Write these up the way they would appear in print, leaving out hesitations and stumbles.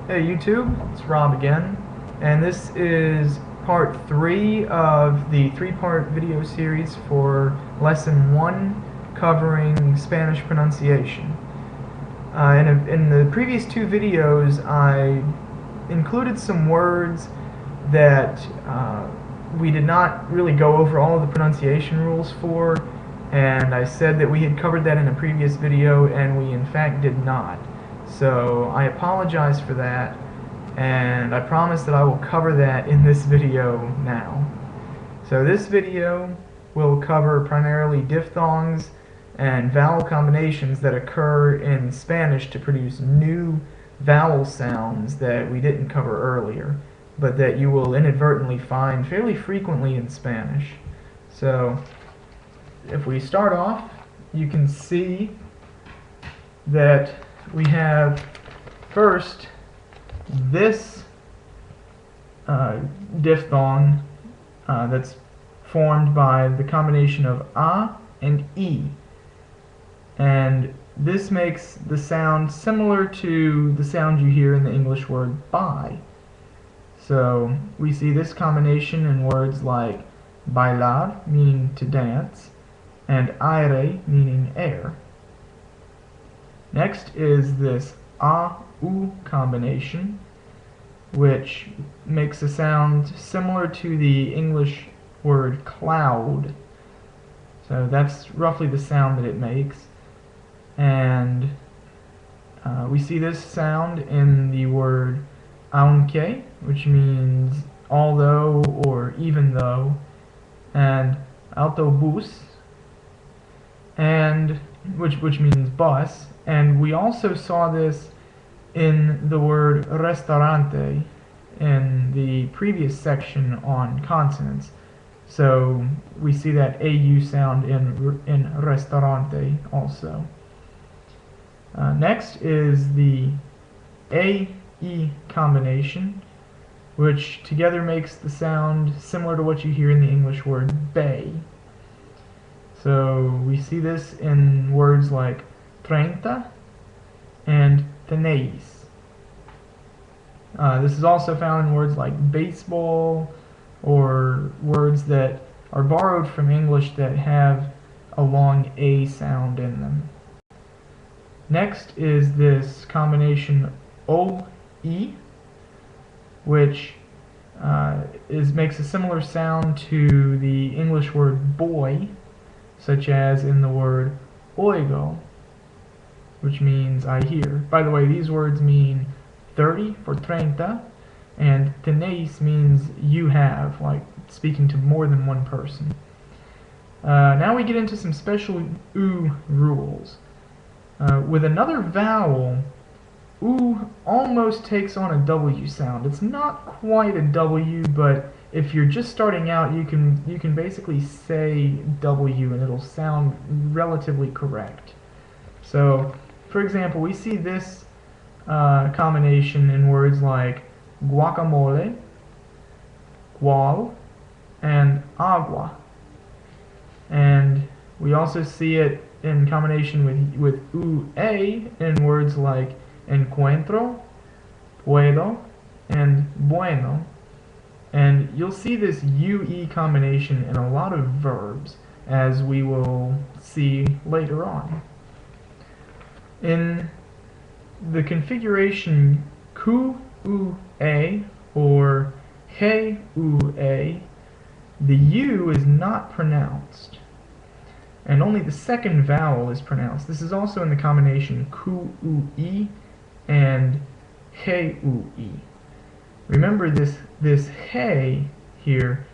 Hey YouTube, it's Rob again, and this is part 3 of the 3-part video series for Lesson 1 covering Spanish pronunciation. In the previous 2 videos I included some words that we did not really go over all of the pronunciation rules for, and I said that we had covered that in a previous video, and we in fact did not. So I apologize for that, and I promise that I will cover that in this video now. So this video will cover primarily diphthongs and vowel combinations that occur in Spanish to produce new vowel sounds that we didn't cover earlier, but that you will inadvertently find fairly frequently in Spanish. So if we start off, you can see that we have first this diphthong that's formed by the combination of a and e, and this makes the sound similar to the sound you hear in the English word buy. So we see this combination in words like bailar, meaning to dance, and aire, meaning air. Next is this a-u combination, which makes a sound similar to the English word cloud. So that's roughly the sound that it makes. And we see this sound in the word aunque, which means although or even though, and autobus, and which means bus. And we also saw this in the word restaurante in the previous section on consonants. So we see that AU sound in restaurante also. Next is the AE combination, which together makes the sound similar to what you hear in the English word bay. So we see this in words like treinta and tenéis. This is also found in words like baseball, or words that are borrowed from English that have a long A sound in them. Next is this combination OE, which makes a similar sound to the English word boy, such as in the word oigo, which means I hear. By the way, these words mean 30 for treinta, and tenéis means you have, like speaking to more than one person. Now we get into some special U rules. With another vowel, U almost takes on a W sound. It's not quite a W, but if you're just starting out, you can basically say W and it'll sound relatively correct. So, for example, we see this combination in words like guacamole, gual, and agua. And we also see it in combination with ue in words like encuentro, puedo, and bueno. And you'll see this ue combination in a lot of verbs, as we will see later on. In the configuration ku ue or he ue, the U is not pronounced, and only the second vowel is pronounced. This is also in the combination ku ue and he ue. Remember, this he here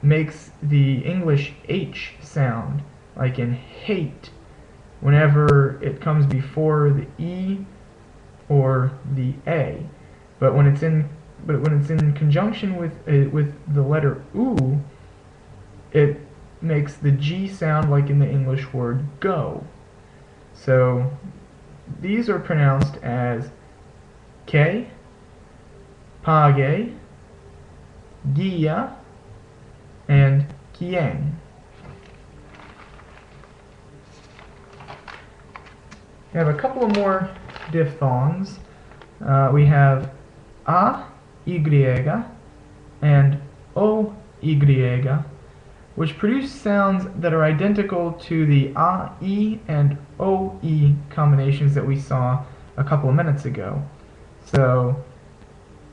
makes the English H sound, like in hate, whenever it comes before the E or the A. But when it's in conjunction with the letter U, it makes the G sound like in the English word go. So these are pronounced as que, pague, guía, and quien. We have a couple of more diphthongs. We have A, Y, and O, Y, which produce sounds that are identical to the A, E, and O, E combinations that we saw a couple of minutes ago. So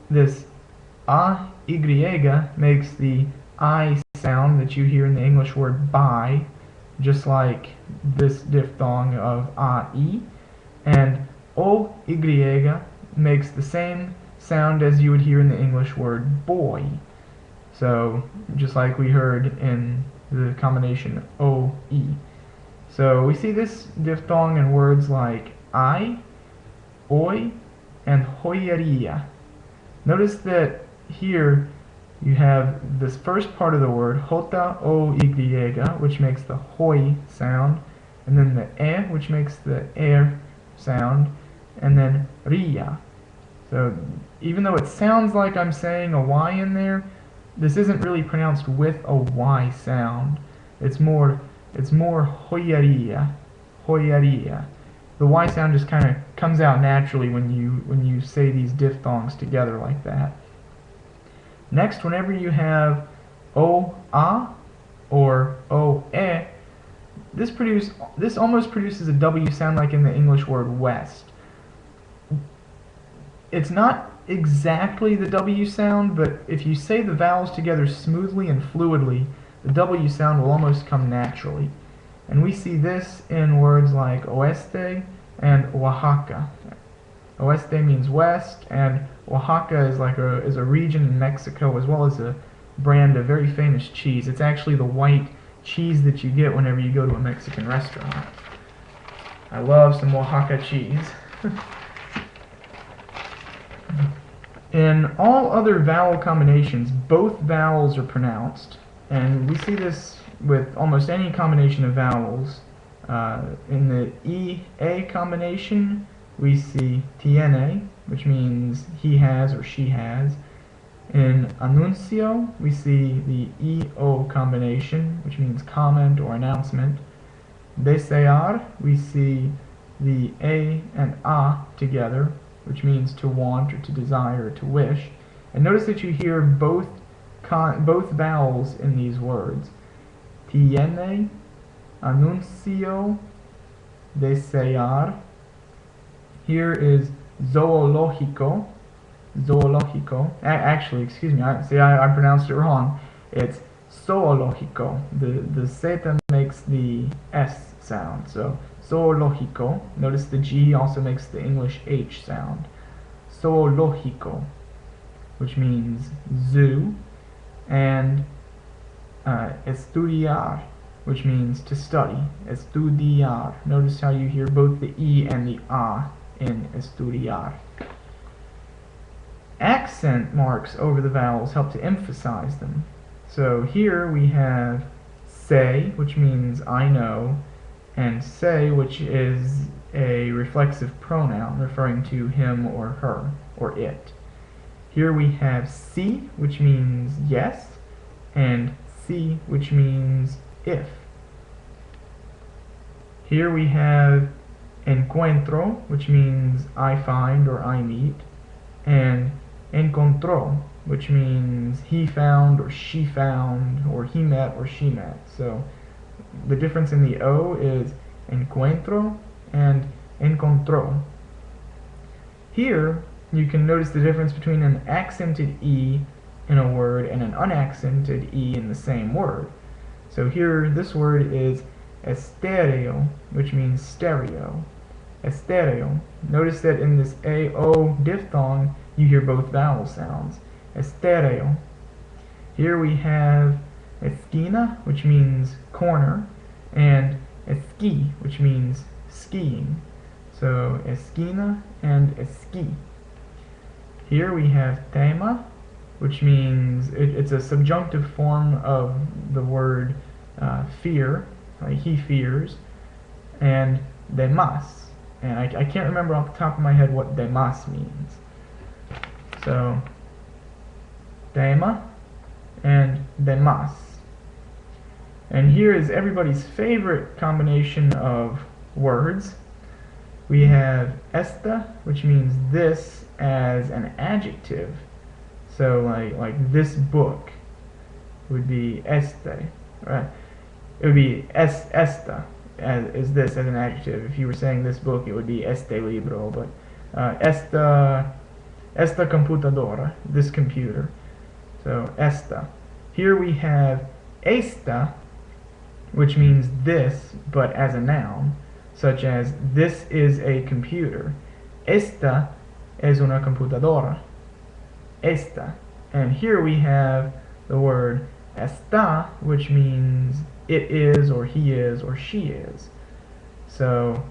this A, Y makes the I sound that you hear in the English word buy, just like this diphthong of A, E, and O, Y makes the same sound as you would hear in the English word boy. So, just like we heard in the combination O-E. So, we see this diphthong in words like I, oi, and joyería. Notice that here you have this first part of the word, J-O-Y, which makes the hoy sound, and then the e, which makes the sound, and then ria. So, even though it sounds like I'm saying a Y in there, this isn't really pronounced with a Y sound. It's more joyería, joyería. The Y sound just kind of comes out naturally when you say these diphthongs together like that. Next, whenever you have O-A or O-E, this almost produces a W sound like in the English word west. It's not exactly the W sound, but if you say the vowels together smoothly and fluidly, the W sound will almost come naturally. And we see this in words like oeste and Oaxaca. Oeste means west, and Oaxaca is a region in Mexico, as well as a brand of very famous cheese. It's actually the white cheese that you get whenever you go to a Mexican restaurant. I love some Oaxaca cheese. In all other vowel combinations, both vowels are pronounced, and we see this with almost any combination of vowels. In the E-A combination, we see tiene, which means he has or she has. In anuncio, we see the E-O combination, which means comment or announcement. Desear, we see the A and A together, which means to want or to desire or to wish. And notice that you hear both vowels in these words. Tiene, anuncio, desear. Here is zoológico. Zoológico. Actually, excuse me. I pronounced it wrong. It's zoológico. The zeta makes the S sound. So zoológico. Notice the G also makes the English H sound. Zoológico, which means zoo, and estudiar, which means to study. Estudiar. Notice how you hear both the E and the A in estudiar. Accent marks over the vowels help to emphasize them. So here we have say, which means I know, and say, which is a reflexive pronoun referring to him or her or it. Here we have si, which means yes, and si, which means if. Here we have encuentro, which means I find or I meet, and encontró, which means he found or she found, or he met or she met. So the difference in the O is encuentro and encontró. Here you can notice the difference between an accented E in a word and an unaccented E in the same word. So here this word is estéreo, which means stereo. Estéreo. Notice that in this A-O diphthong you hear both vowel sounds. Estéreo. Here we have esquina, which means corner, and esquí, which means skiing. So esquina and esquí. Here we have tema, which means it's a subjunctive form of the word fear, like he fears, and demás. And I can't remember off the top of my head what demás means. So tema and demás. And here is everybody's favorite combination of words. We have esta, which means this as an adjective. So like this book would be este, right? It would be esta as this as an adjective. If you were saying this book, it would be este libro, but esta computadora, this computer. So esta. Here we have esta, which means this, but as a noun, such as this is a computer. Esta es una computadora. Esta. And here we have the word está, which means it is, or he is, or she is. So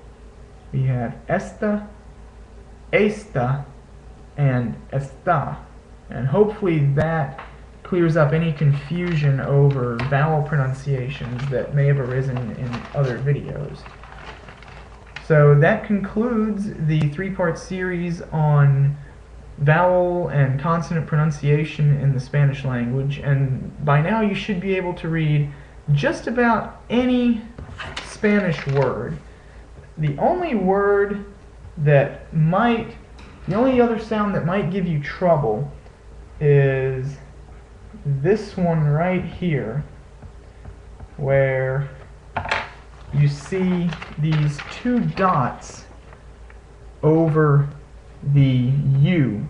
we have esta, esta, and está. And hopefully that clears up any confusion over vowel pronunciations that may have arisen in other videos. So that concludes the three-part series on vowel and consonant pronunciation in the Spanish language, and by now you should be able to read just about any Spanish word. The only other sound that might give you trouble is this one right here, where you see these two dots over the U.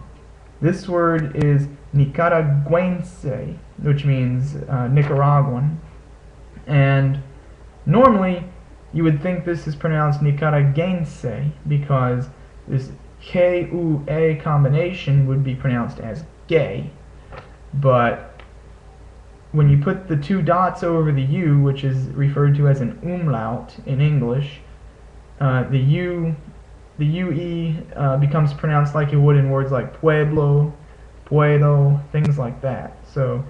This word is nicaragüense, which means Nicaraguan, and normally you would think this is pronounced nicaraguense because this K-U-A combination would be pronounced as gay, but when you put the two dots over the U, which is referred to as an umlaut in English, the UE becomes pronounced like it would in words like pueblo, puedo, things like that. So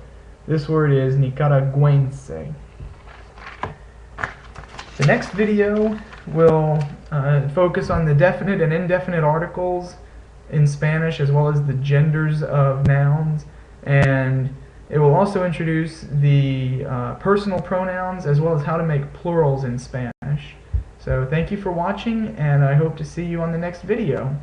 this word is nicaragüense. The next video will focus on the definite and indefinite articles in Spanish, as well as the genders of nouns, and it will also introduce the personal pronouns as well as how to make plurals in Spanish. So thank you for watching, and I hope to see you on the next video.